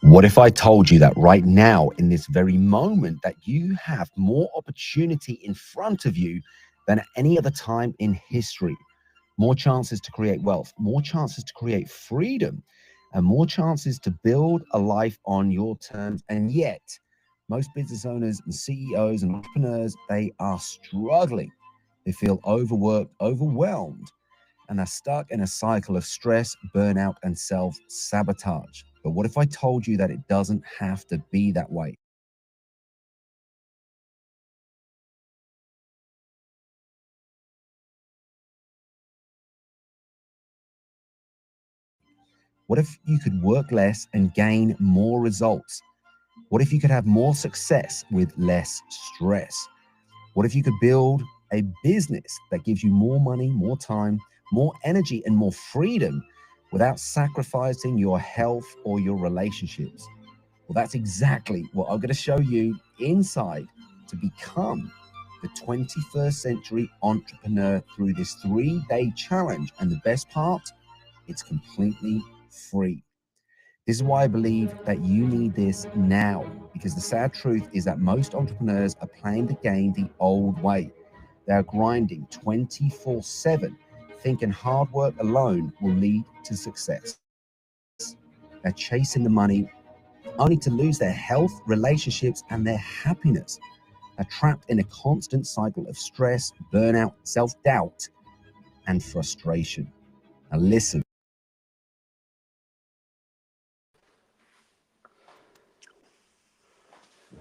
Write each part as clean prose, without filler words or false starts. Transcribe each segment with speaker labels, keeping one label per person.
Speaker 1: What if I told you that right now, in this very moment, that you have more opportunity in front of you than at any other time in history? More chances to create wealth, more chances to create freedom, and more chances to build a life on your terms. And yet, most business owners and CEOs and entrepreneurs, they are struggling. They feel overworked, overwhelmed, and are stuck in a cycle of stress, burnout, and self sabotage. But what if I told you that it doesn't have to be that way? What if you could work less and gain more results? What if you could have more success with less stress? What if you could build a business that gives you more money, more time, more energy, and more freedom without sacrificing your health or your relationships? Well, that's exactly what I'm going to show you inside to become the 21st century entrepreneur through this 3-day challenge. And the best part, it's completely free. This is why I believe that you need this now, because the sad truth is that most entrepreneurs are playing the game the old way. They're grinding 24/7, thinking hard work alone will lead to success. They're chasing the money only to lose their health, relationships, and their happiness. They're trapped in a constant cycle of stress, burnout, self-doubt, and frustration. Now listen.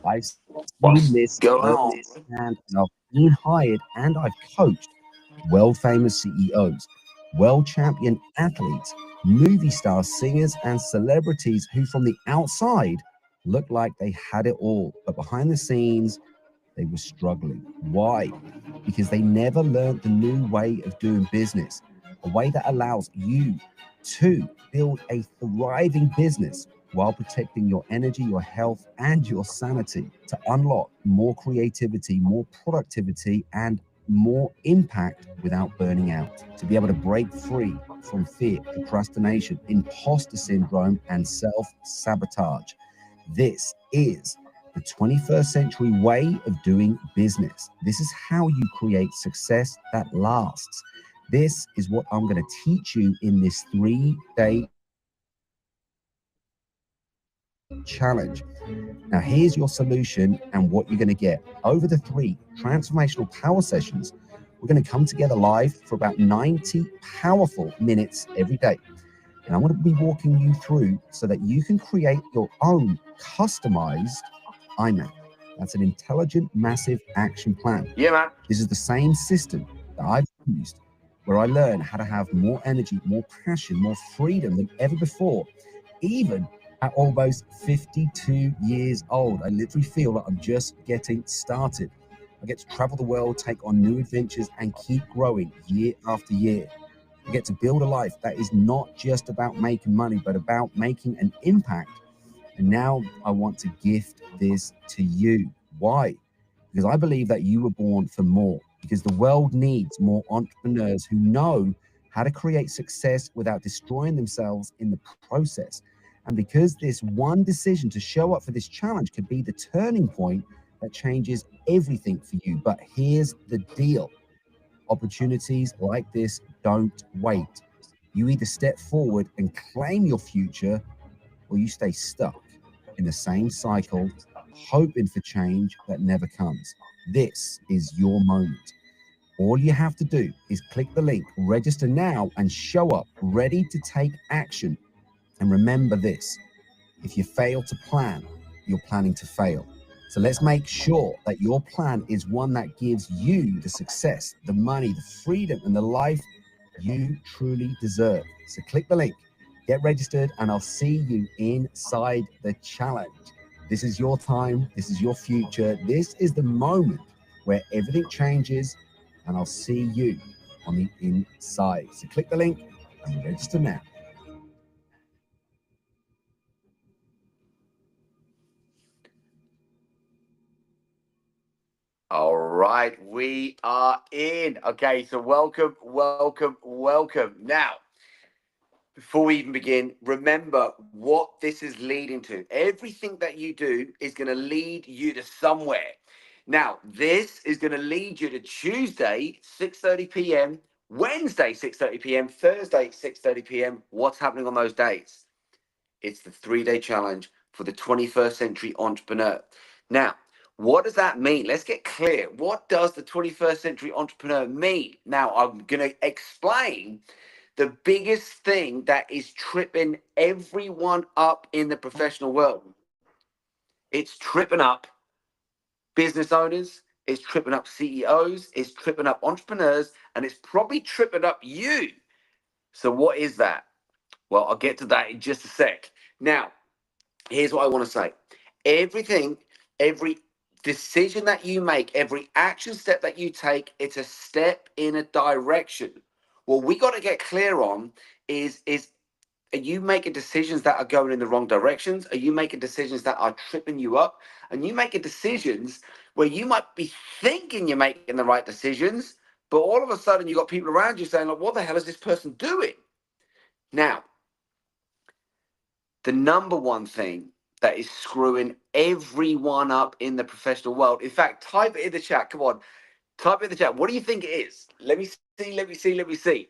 Speaker 1: I've
Speaker 2: What's
Speaker 1: seen this
Speaker 2: going on?
Speaker 1: firsthand, and I've been hired and I've coached world famous CEOs, world champion athletes, movie stars, singers, and celebrities who, from the outside, looked like they had it all, but behind the scenes, they were struggling. Why? Because they never learned the new way of doing business, a way that allows you to build a thriving business while protecting your energy, your health, and your sanity to unlock more creativity, more productivity, and more impact without burning out, to be able to break free from fear, procrastination, imposter syndrome, and self sabotage. This is the 21st century way of doing business. This is how you create success that lasts. This is what I'm going to teach you in this 3-day challenge. Now, here's your solution and what you're going to get. Over the 3 transformational power sessions, we're going to come together live for about 90 powerful minutes every day. And I'm going to be walking you through so that you can create your own customized IMAP. That's an intelligent, massive action plan.
Speaker 2: Yeah, man.
Speaker 1: This is the same system that I've used where I learned how to have more energy, more passion, more freedom than ever before, even at almost 52 years old. I literally feel like I'm just getting started. I get to travel the world, take on new adventures, and keep growing year after year. I get to build a life that is not just about making money, but about making an impact. And now I want to gift this to you. Why? Because I believe that you were born for more, because the world needs more entrepreneurs who know how to create success without destroying themselves in the process. And because this one decision to show up for this challenge could be the turning point that changes everything for you. But here's the deal: opportunities like this don't wait. You either step forward and claim your future, or you stay stuck in the same cycle, hoping for change that never comes. This is your moment. All you have to do is click the link, register now, and show up ready to take action. And remember this: if you fail to plan, you're planning to fail. So let's make sure that your plan is one that gives you the success, the money, the freedom, and the life you truly deserve. So click the link, get registered, and I'll see you inside the challenge. This is your time. This is your future. This is the moment where everything changes, and I'll see you on the inside. So click the link and register now.
Speaker 2: All right, we are in. Okay, so welcome. Now, before we even begin, remember what this is leading to. Everything that you do is going to lead you to somewhere. Now, this is going to lead you to Tuesday, 6:30 p.m., Wednesday, 6:30 p.m., Thursday, 6:30 p.m. What's happening on those days? It's the 3-day challenge for the 21st century entrepreneur. Now, what does that mean? Let's get clear. What does the 21st century entrepreneur mean? Now, I'm going to explain the biggest thing that is tripping everyone up in the professional world. It's tripping up business owners, it's tripping up CEOs, it's tripping up entrepreneurs, and it's probably tripping up you. So what is that? Well, I'll get to that in just a sec. Now, here's what I want to say. Every decision that you make, every action step that you take, it's a step in a direction. What we got to get clear on is are you making decisions that are going in the wrong directions? Are you making decisions that are tripping you up? And you making decisions where you might be thinking you're making the right decisions, but all of a sudden you got people around you saying, like, what the hell is this person doing? Now, the number one thing that is screwing everyone up in the professional world. In fact, type it in the chat. Come on, type it in the chat. What do you think it is? Let me see.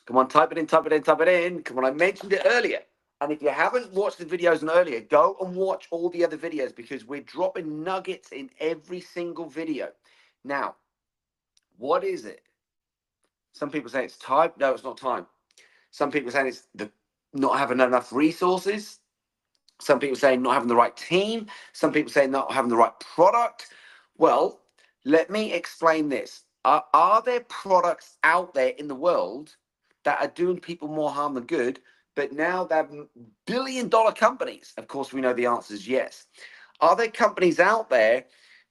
Speaker 2: Come on, type it in. Come on, I mentioned it earlier. And if you haven't watched the videos earlier, go and watch all the other videos because we're dropping nuggets in every single video. Now, what is it? Some people say it's time. No, it's not time. Some people say it's not having enough resources. Some people say not having the right team. Some people say not having the right product. Well, let me explain this. Are there products out there in the world that are doing people more harm than good, but now they're billion-dollar companies? Of course, we know the answer is yes. Are there companies out there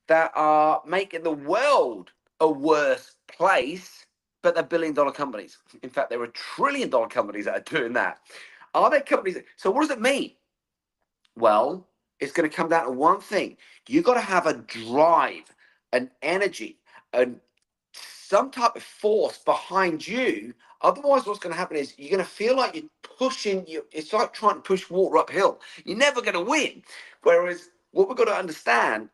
Speaker 2: that are making the world a worse place, but they're billion-dollar companies? In fact, there are trillion-dollar companies that are doing that. Are there companies? So what does it mean? Well, it's going to come down to one thing. You got to have a drive, an energy, and some type of force behind you. Otherwise, what's going to happen is you're going to feel like you're pushing. It's like trying to push water uphill. You're never going to win. Whereas what we've got to understand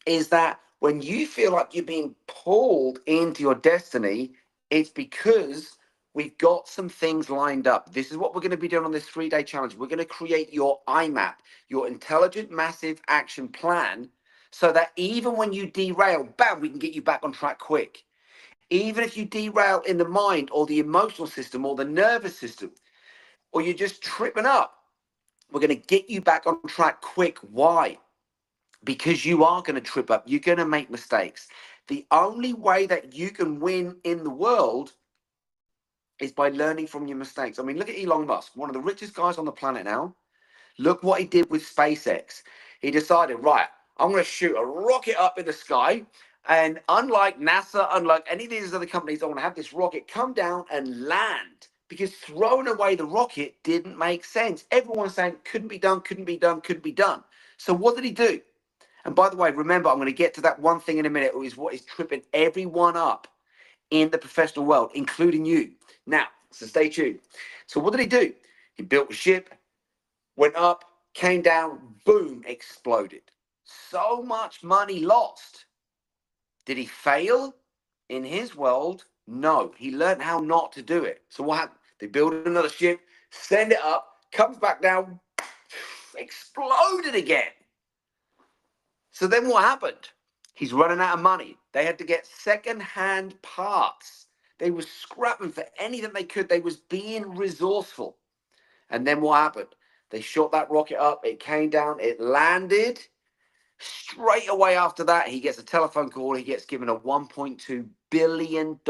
Speaker 2: is that when you feel like you're being pulled into your destiny, it's because we've got some things lined up. This is what we're going to be doing on this 3-day challenge. We're going to create your IMAP, your Intelligent Massive Action Plan, so that even when you derail, bam, we can get you back on track quick. Even if you derail in the mind or the emotional system or the nervous system, or you're just tripping up, we're going to get you back on track quick. Why? Because you are going to trip up. You're going to make mistakes. The only way that you can win in the world is by learning from your mistakes. I mean, look at Elon Musk, one of the richest guys on the planet now. Look what he did with SpaceX. He decided, right, I'm going to shoot a rocket up in the sky. And unlike NASA, unlike any of these other companies, I want to have this rocket come down and land. Because throwing away the rocket didn't make sense. Everyone's saying couldn't be done. So what did he do? And by the way, remember, I'm going to get to that one thing in a minute, is what is tripping everyone up in the professional world, including you. Now, so stay tuned. So what did he do? He built a ship, went up, came down, boom, exploded. So much money lost. Did he fail? In his world, no. He learned how not to do it. So what happened? They build another ship, send it up, comes back down, exploded again. So then what happened? He's running out of money. They had to get second-hand parts. They were scrapping for anything they could. They was being resourceful. And then what happened? They shot that rocket up. It came down. It landed. Straight away after that, he gets a telephone call. He gets given a $1.2 billion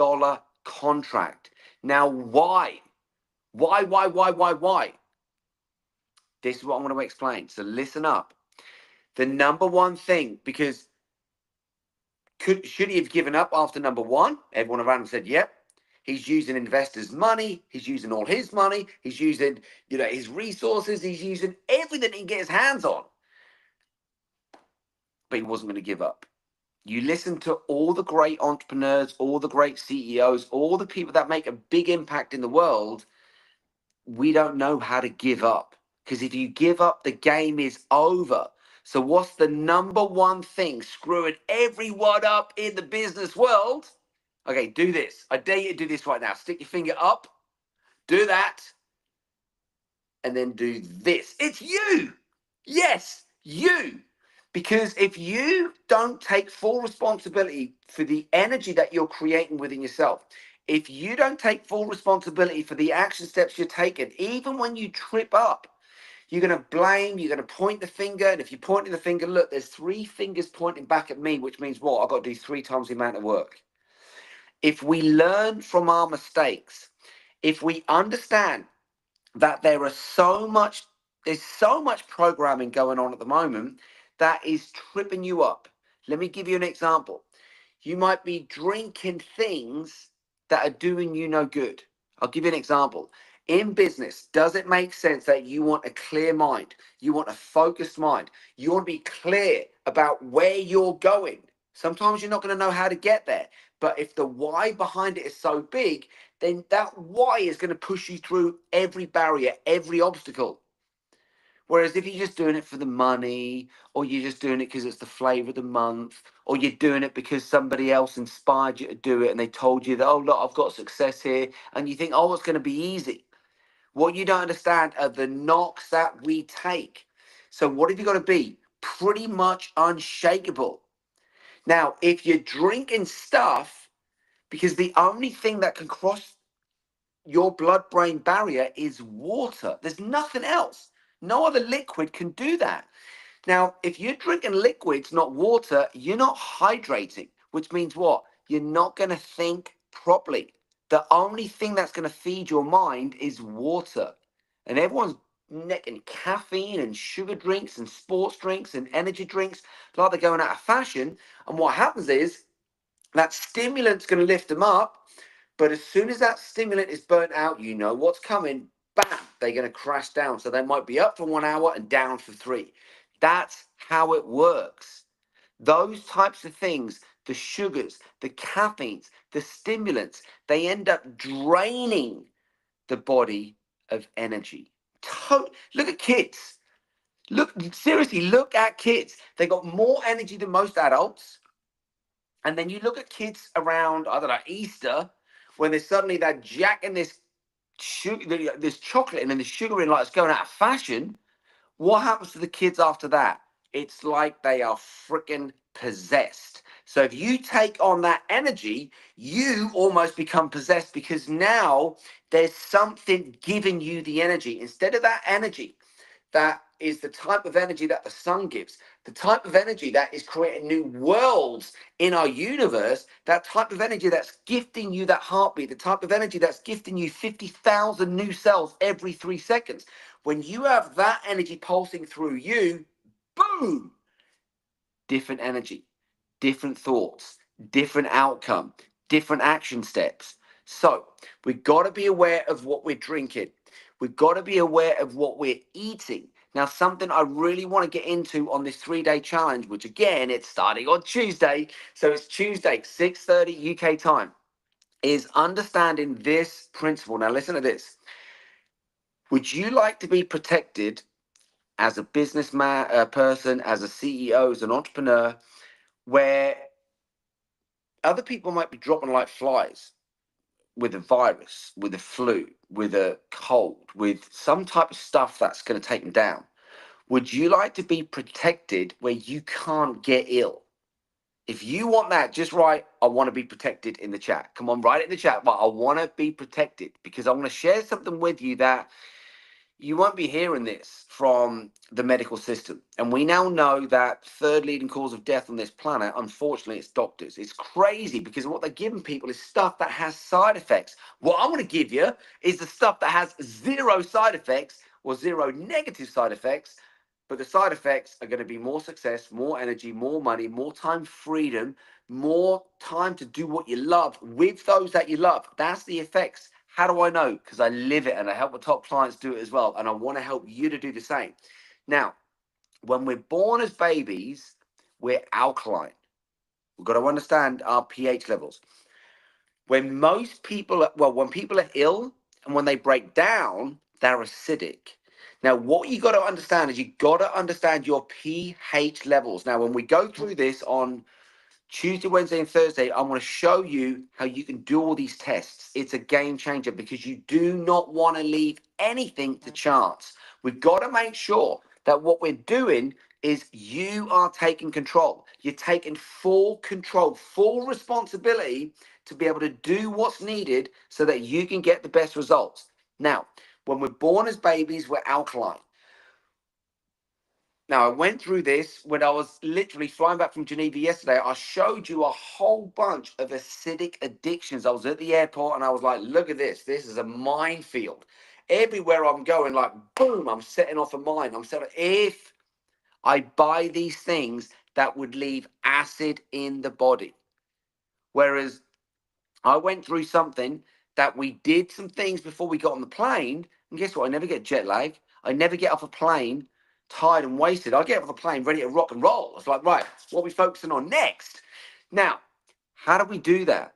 Speaker 2: contract. Now, why? Why? This is what I'm going to explain. So listen up. The number one thing, because should he have given up after number one? Everyone around him said, yep. He's using investors' money. He's using all his money. He's using, his resources. He's using everything he can get his hands on. But he wasn't going to give up. You listen to all the great entrepreneurs, all the great CEOs, all the people that make a big impact in the world. we don't know how to give up. Because if you give up, the game is over. So what's the number one thing screwing everyone up in the business world? Okay, do this. I dare you to do this right now. Stick your finger up, do that, and then do this. It's you. Yes, you. Because if you don't take full responsibility for the energy that you're creating within yourself, if you don't take full responsibility for the action steps you're taking, even when you trip up, you're going to blame, you're going to point the finger. And if you're pointing the finger, look, there's 3 fingers pointing back at me, which means what? I've got to do 3 times the amount of work. If we learn from our mistakes, if we understand that there's so much programming going on at the moment that is tripping you up. Let me give you an example. You might be drinking things that are doing you no good. I'll give you an example. In business, does it make sense that you want a clear mind? You want a focused mind. You want to be clear about where you're going. Sometimes you're not going to know how to get there. But if the why behind it is so big, then that why is going to push you through every barrier, every obstacle. Whereas if you're just doing it for the money, or you're just doing it because it's the flavor of the month, or you're doing it because somebody else inspired you to do it and they told you that, oh, look, I've got success here, and you think, oh, it's going to be easy. What you don't understand are the knocks that we take. So what have you got to be? Pretty much unshakable. Now, if you're drinking stuff, because the only thing that can cross your blood-brain barrier is water. There's nothing else. No other liquid can do that. Now, if you're drinking liquids, not water, you're not hydrating, which means what? You're not going to think properly. The only thing that's going to feed your mind is water. And everyone's necking caffeine and sugar drinks and sports drinks and energy drinks like they're going out of fashion. And what happens is that stimulant's going to lift them up. But as soon as that stimulant is burnt out, you know what's coming. Bam, they're going to crash down. So they might be up for 1 hour and down for 3. That's how it works. Those types of things, the sugars, the caffeines, the stimulants, they end up draining the body of energy. Look at kids. Seriously, look at kids. They got more energy than most adults. And then you look at kids around, I don't know, Easter, when there's suddenly that jack and this sugar, this chocolate and then the sugar in, like it's going out of fashion. What happens to the kids after that? It's like they are freaking possessed. So if you take on that energy, you almost become possessed, because now there's something giving you the energy. Instead of that energy that is the type of energy that the sun gives, the type of energy that is creating new worlds in our universe, that type of energy that's gifting you that heartbeat, the type of energy that's gifting you 50,000 new cells every 3 seconds. When you have that energy pulsing through you, boom, different energy, different thoughts, different outcome, different action steps. So we've got to be aware of what we're drinking. We've got to be aware of what we're eating. Now, something I really want to get into on this 3-day challenge, which again, it's starting on Tuesday. So it's Tuesday, 6:30 UK time, is understanding this principle. Now, listen to this. Would you like to be protected as a businessman, person, as a CEO, as an entrepreneur, where other people might be dropping like flies with a virus, with a flu, with a cold, with some type of stuff that's going to take them down? Would you like to be protected where you can't get ill? If you want that, just write, I want to be protected in the chat. Come on, write it in the chat. But I want to be protected, because I want to share something with you that you won't be hearing this from the medical system. And we now know that third leading cause of death on this planet, unfortunately, it's doctors. It's crazy, because what they're giving people is stuff that has side effects. What I'm going to give you is the stuff that has 0 side effects, or 0 negative side effects. But the side effects are going to be more success, more energy, more money, more time freedom, more time to do what you love with those that you love. That's the effects. How do I know? Because I live it and I help the top clients do it as well. And I want to help you to do the same. Now, when we're born as babies, we're alkaline. We've got to understand our pH levels. When people are ill and when they break down, they're acidic. Now, what you got to understand is you got to understand your pH levels. Now, when we go through this on Tuesday, Wednesday, and Thursday, I'm going to show you how you can do all these tests. It's a game changer because you do not want to leave anything to chance. We've got to make sure that what we're doing is you are taking control. You're taking full control, full responsibility to be able to do what's needed so that you can get the best results. Now, when we're born as babies, we're alkaline. Now, I went through this when I was literally flying back from Geneva yesterday. I showed you a whole bunch of acidic addictions. I was at the airport and I was like, look at this. This is a minefield. Everywhere I'm going, like, boom, I'm setting off a mine. I'm setting, if I buy these things that would leave acid in the body. Whereas I went through something that we did some things before we got on the plane. And guess what? I never get jet lag. I never get off a plane tired and wasted. I get off the plane ready to rock and roll. It's like, right, what are we focusing on next? Now, how do we do that?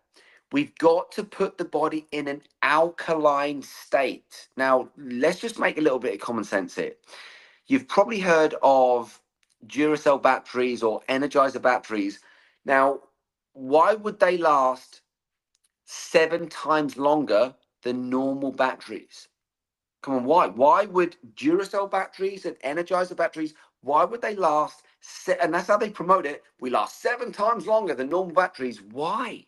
Speaker 2: We've got to put the body in an alkaline state. Now, let's just make a little bit of common sense here. You've probably heard of Duracell batteries or Energizer batteries. Now, why would they last 7 times longer than normal batteries? Come on, why? Why would Duracell batteries and Energizer batteries, why would they last? And that's how they promote it. We last 7 times longer than normal batteries. Why?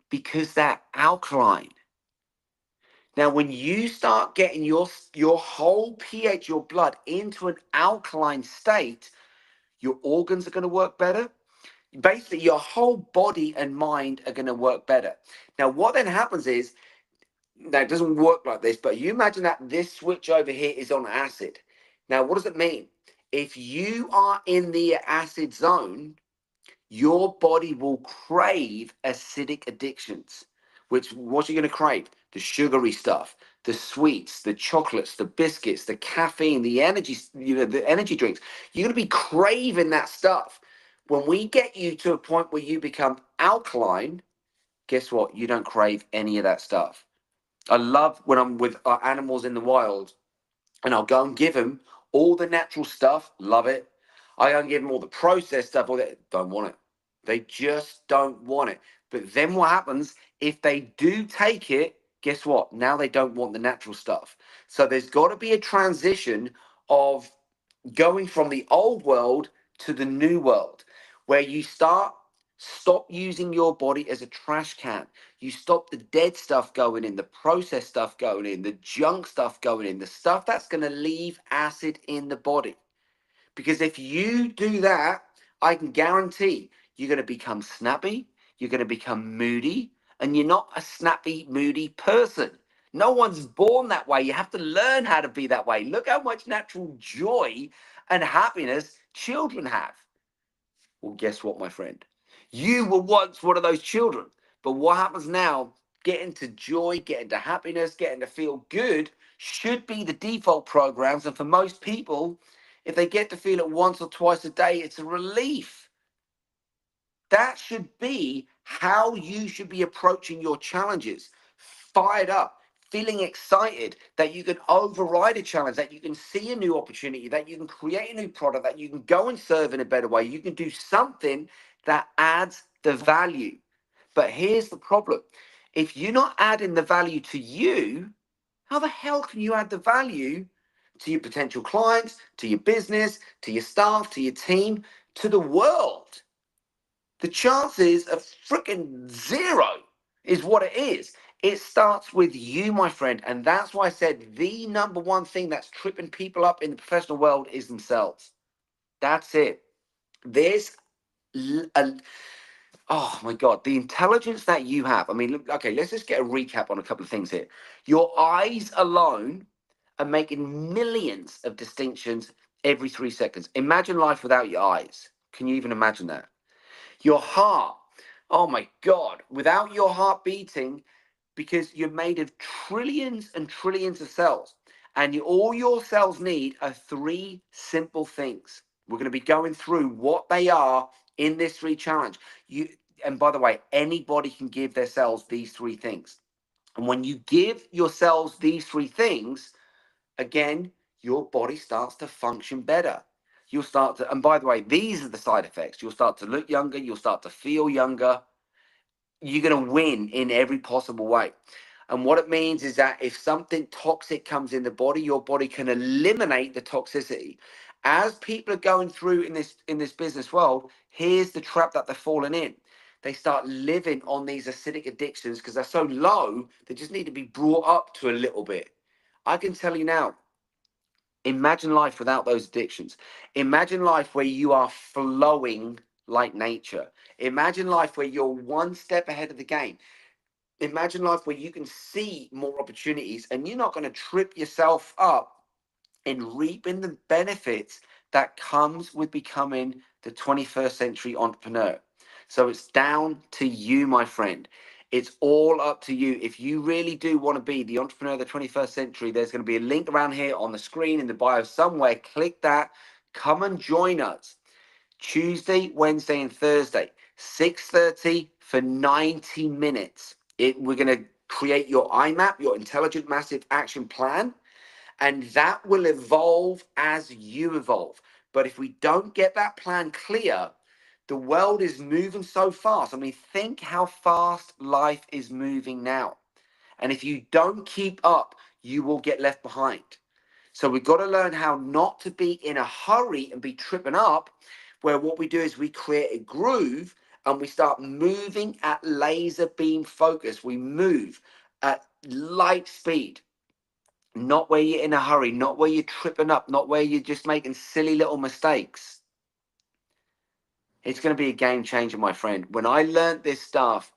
Speaker 2: Because they're alkaline. Now, when you start getting your whole pH, your blood, into an alkaline state, your organs are going to work better. Basically, your whole body and mind are going to work better. Now, what then happens is, now it doesn't work like this, but you imagine that this switch over here is on acid. Now, what does it mean? If you are in the acid zone, your body will crave acidic addictions. Which, what are you going to crave? The sugary stuff, the sweets, the chocolates, the biscuits, the caffeine, the energy, the energy drinks. You're going to be craving that stuff. When we get you to a point where you become alkaline, guess what? You don't crave any of that stuff. I love when I'm with animals in the wild and I'll go and give them all the natural stuff. Love it. I go and give them all the processed stuff. All that, don't want it. They just don't want it. But then what happens if they do take it? Guess what? Now they don't want the natural stuff. So there's got to be a transition of going from the old world to the new world where you stop using your body as a trash can. You stop the dead stuff going in, the processed stuff going in, the junk stuff going in, the stuff that's going to leave acid in the body. Because if you do that, I can guarantee you're going to become snappy, you're going to become moody, and you're not a snappy, moody person. No one's born that way. You have to learn how to be that way. Look how much natural joy and happiness children have. Well, guess what, my friend? You were once one of those children. But what happens now? Getting to joy, getting to happiness, getting to feel good should be the default programs. And for most people, if they get to feel it once or twice a day, it's a relief. That should be how you should be approaching your challenges. Fired up, feeling excited that you can override a challenge, that you can see a new opportunity, that you can create a new product, that you can go and serve in a better way. You can do something that adds the value. But here's the problem. If you're not adding the value to you, how the hell can you add the value to your potential clients, to your business, to your staff, to your team, to the world? The chances of freaking zero is what it is. It starts with you, my friend. And that's why I said the number one thing that's tripping people up in the professional world is themselves. That's it. There's, oh my God, the intelligence that you have. I mean, look, okay, let's just get a recap on a couple of things here. Your eyes alone are making millions of distinctions every 3 seconds. Imagine life without your eyes. Can you even imagine that? Your heart, oh my God, without your heart beating, because you're made of trillions and trillions of cells, and all your cells need are 3 simple things. We're going to be going through what they are in this 3 challenge. And by the way, anybody can give their cells these 3 things. And when you give your cells these 3 things, again, your body starts to function better. You'll start to, and by the way, these are the side effects. You'll start to look younger, you'll start to feel younger. You're going to win in every possible way. And what it means is that if something toxic comes in the body, your body can eliminate the toxicity. As people are going through in this business world, here's the trap that they're falling in. They start living on these acidic addictions because they're so low, they just need to be brought up to a little bit. I can tell you now, imagine life without those addictions. Imagine life where you are flowing like nature. Imagine life where you're one step ahead of the game. Imagine life where you can see more opportunities and you're not going to trip yourself up in reaping the benefits that comes with becoming the 21st century entrepreneur. So it's down to you, my friend. It's all up to you. If you really do want to be the entrepreneur of the 21st century, there's going to be a link around here on the screen in the bio somewhere. Click that. Come and join us. Tuesday, Wednesday, and Thursday, 6:30 for 90 minutes. We're going to create your IMAP, your Intelligent Massive Action Plan, and that will evolve as you evolve. But if we don't get that plan clear, the world is moving so fast. I mean, think how fast life is moving now. And if you don't keep up, you will get left behind. So we've got to learn how not to be in a hurry and be tripping up, where what we do is we create a groove and we start moving at laser beam focus. We move at light speed, not where you're in a hurry, not where you're tripping up, not where you're just making silly little mistakes. It's going to be a game changer, my friend. When I learned this stuff,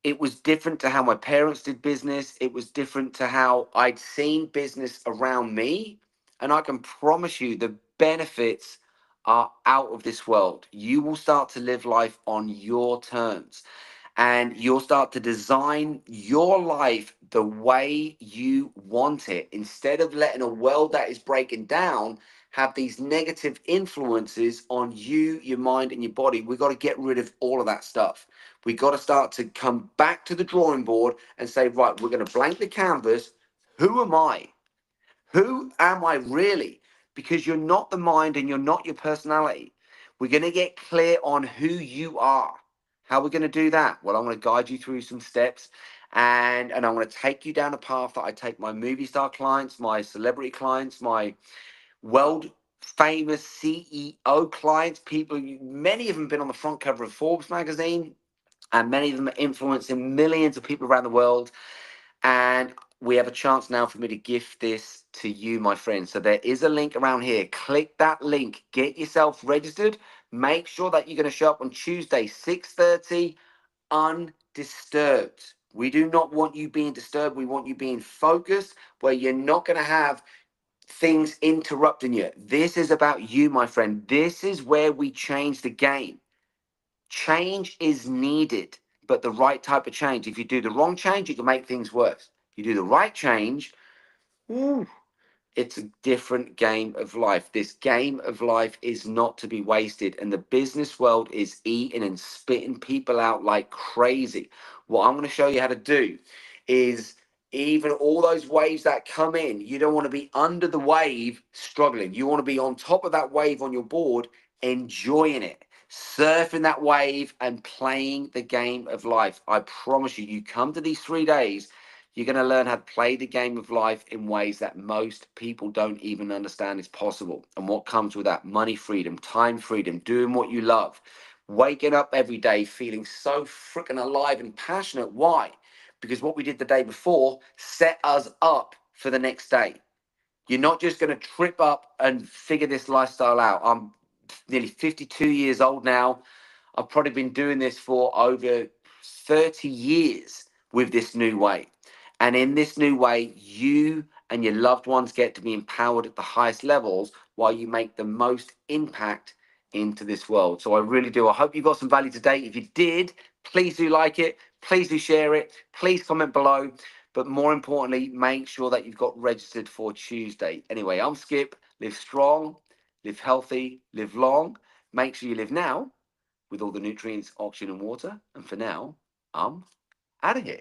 Speaker 2: it was different to how my parents did business. It was different to how I'd seen business around me. And I can promise you the benefits are out of this world. You will start to live life on your terms and you'll start to design your life the way you want it instead of letting a world that is breaking down have these negative influences on you, your mind, and your body. We've got to get rid of all of that stuff. We got to start to come back to the drawing board and say, right, we're going to blank the canvas. Who am I? Who am I really? Because you're not the mind and you're not your personality. We're going to get clear on who you are. How are we going to do that? Well, I'm going to guide you through some steps and I'm going to take you down a path that I take my movie star clients, my celebrity clients, my world famous CEO clients, people, many of them have been on the front cover of Forbes magazine, and many of them are influencing millions of people around the world. And we have a chance now for me to gift this to you, my friends. So there is a link around here. Click that link, get yourself registered. Make sure that you're going to show up on Tuesday, 6:30, undisturbed. We do not want you being disturbed. We want you being focused, where you're not going to have things interrupting you. This is about you, my friend. This is where we change the game. Change is needed, but the right type of change. If you do the wrong change, you can make things worse. You do the right change, ooh, it's a different game of life. This game of life is not to be wasted, and the business world is eating and spitting people out like crazy. What I'm going to show you how to do is, even all those waves that come in, you don't want to be under the wave struggling. You want to be on top of that wave on your board, enjoying it, surfing that wave and playing the game of life. I promise you, you come to these 3 days, you're going to learn how to play the game of life in ways that most people don't even understand is possible. And what comes with that? Money freedom, time freedom, doing what you love, waking up every day feeling so freaking alive and passionate. Why? Because what we did the day before set us up for the next day. You're not just going to trip up and figure this lifestyle out. I'm nearly 52 years old now. I've probably been doing this for over 30 years with this new way. And in this new way, you and your loved ones get to be empowered at the highest levels while you make the most impact into this world. So I really do. I hope you got some value today. If you did, please do like it. Please do share it. Please comment below. But more importantly, make sure that you've got registered for Tuesday. Anyway, I'm Skip. Live strong, live healthy, live long. Make sure you live now with all the nutrients, oxygen, and water. And for now, I'm out of here.